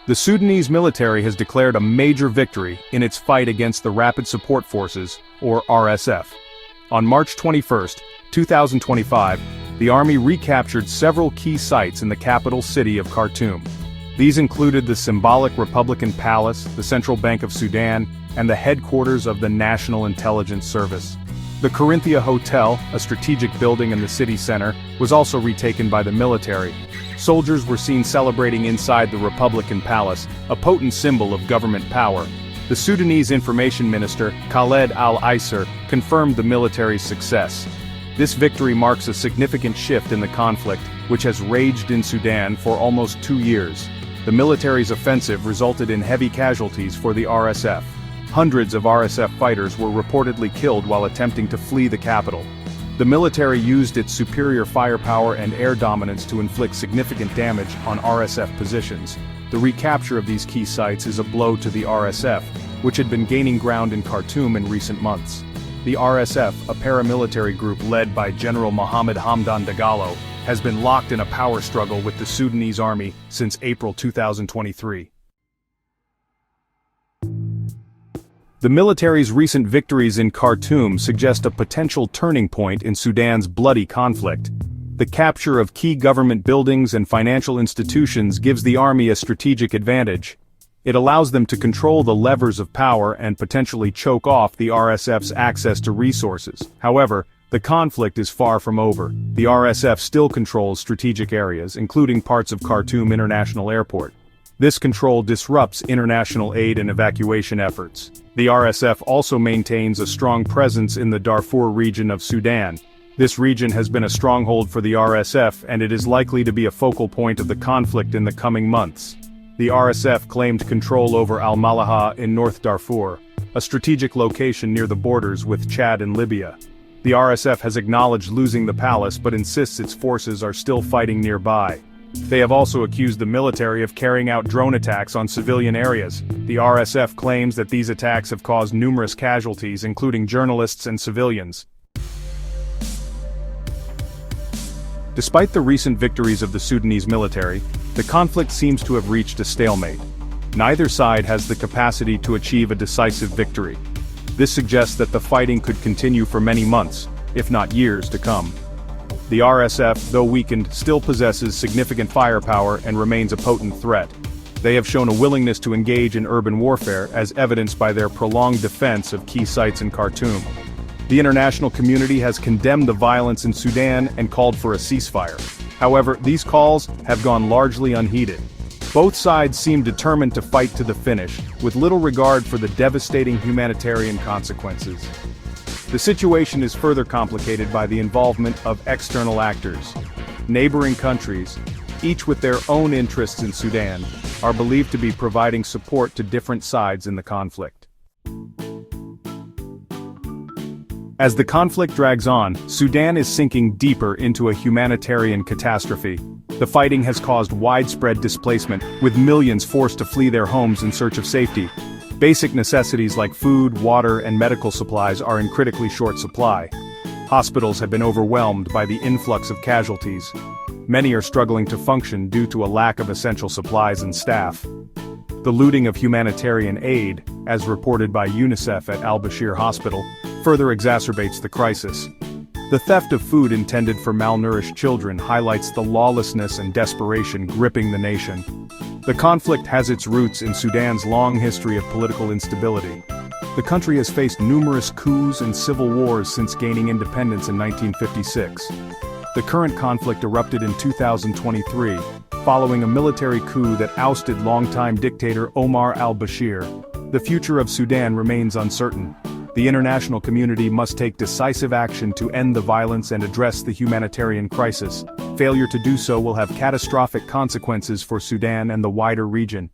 The Sudanese military has declared a major victory in its fight against the Rapid Support Forces, or RSF. On March 21, 2025, the army recaptured several key sites in the capital city of Khartoum. These included the symbolic Republican Palace, the Central Bank of Sudan, and the headquarters of the National Intelligence Service. The Corinthia Hotel, a strategic building in the city center, was also retaken by the military. Soldiers were seen celebrating inside the Republican Palace, a potent symbol of government power. The Sudanese Information Minister, Khaled al-Aisser, confirmed the military's success. This victory marks a significant shift in the conflict, which has raged in Sudan for almost 2 years. The military's offensive resulted in heavy casualties for the RSF. Hundreds of RSF fighters were reportedly killed while attempting to flee the capital. The military used its superior firepower and air dominance to inflict significant damage on RSF positions. The recapture of these key sites is a blow to the RSF, which had been gaining ground in Khartoum in recent months. The RSF, a paramilitary group led by General Mohammed Hamdan Dagalo, has been locked in a power struggle with the Sudanese army since April 2023. The military's recent victories in Khartoum suggest a potential turning point in Sudan's bloody conflict. The capture of key government buildings and financial institutions gives the army a strategic advantage. It allows them to control the levers of power and potentially choke off the RSF's access to resources. However, the conflict is far from over. The RSF still controls strategic areas, including parts of Khartoum International Airport. This control disrupts international aid and evacuation efforts. The RSF also maintains a strong presence in the Darfur region of Sudan. This region has been a stronghold for the RSF, and it is likely to be a focal point of the conflict in the coming months. The RSF claimed control over Al-Malaha in North Darfur, a strategic location near the borders with Chad and Libya. The RSF has acknowledged losing the palace but insists its forces are still fighting nearby. They have also accused the military of carrying out drone attacks on civilian areas. The RSF claims that these attacks have caused numerous casualties, including journalists and civilians. Despite the recent victories of the Sudanese military, the conflict seems to have reached a stalemate. Neither side has the capacity to achieve a decisive victory. This suggests that the fighting could continue for many months, if not years, to come. The RSF, though weakened, still possesses significant firepower and remains a potent threat. They have shown a willingness to engage in urban warfare, as evidenced by their prolonged defense of key sites in Khartoum. The international community has condemned the violence in Sudan and called for a ceasefire. However, these calls have gone largely unheeded. Both sides seem determined to fight to the finish, with little regard for the devastating humanitarian consequences. The situation is further complicated by the involvement of external actors. Neighboring countries, each with their own interests in Sudan, are believed to be providing support to different sides in the conflict. As the conflict drags on, Sudan is sinking deeper into a humanitarian catastrophe. The fighting has caused widespread displacement, with millions forced to flee their homes in search of safety. Basic necessities like food, water, and medical supplies are in critically short supply. Hospitals have been overwhelmed by the influx of casualties. Many are struggling to function due to a lack of essential supplies and staff. The looting of humanitarian aid, as reported by UNICEF at al-Bashir Hospital, further exacerbates the crisis. The theft of food intended for malnourished children highlights the lawlessness and desperation gripping the nation. The conflict has its roots in Sudan's long history of political instability. The country has faced numerous coups and civil wars since gaining independence in 1956. The current conflict erupted in 2023, following a military coup that ousted longtime dictator Omar al-Bashir. The future of Sudan remains uncertain. The international community must take decisive action to end the violence and address the humanitarian crisis. Failure to do so will have catastrophic consequences for Sudan and the wider region.